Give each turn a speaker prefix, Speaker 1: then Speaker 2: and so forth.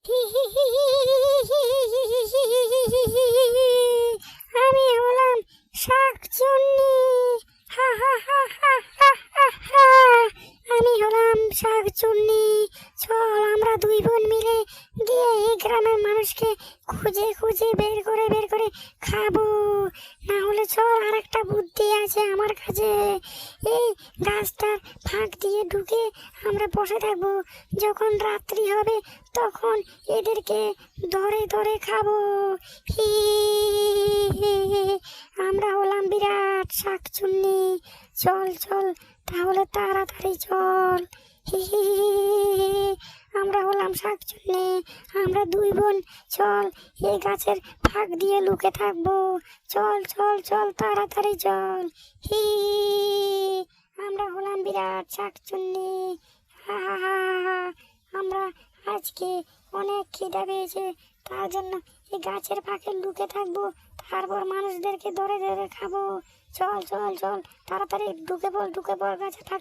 Speaker 1: আমি হলাম শাকচুন্নি। হা হা হা হা হা হা হা। আমি হলাম শাকচুন্নি। চল আমরা দুই বোন মিলে গিয়ে এই গ্রামের মানুষকে খুঁজে খুঁজে বের করে খাবো। না হলে চল, আর একটা বুদ্ধি আছে আমার কাছে। এই গাছটার ফাঁক দিয়ে ঢুকে আমরা বসে থাকবো। যখন রাত্রি হবে তখন এদেরকে ধরে ধরে খাবো। হি হি হি। আমরা হলাম বিরাট শাকচুন্নি। চল চল, তাহলে তাড়াতাড়ি চল। হি হি হি হি। আমরা হলাম শাকচুন্নি, আমরা দুই বোন। চল এই গাছের ফাঁক দিয়ে লুকে থাকবো। চল চল চল, তাড়াতাড়ি চল। হি আমরা হলাম বিরাট শাকচুন্নি। হা হা হা হা। আমরা আজকে অনেক খিদে পেয়েছে, তার জন্য এই গাছের ফাঁকে লুকে থাকবো, তারপর মানুষদেরকে ধরে ধরে খাবো। চল চল চল, তাড়াতাড়ি ঢুকে পড় গাছে থাক।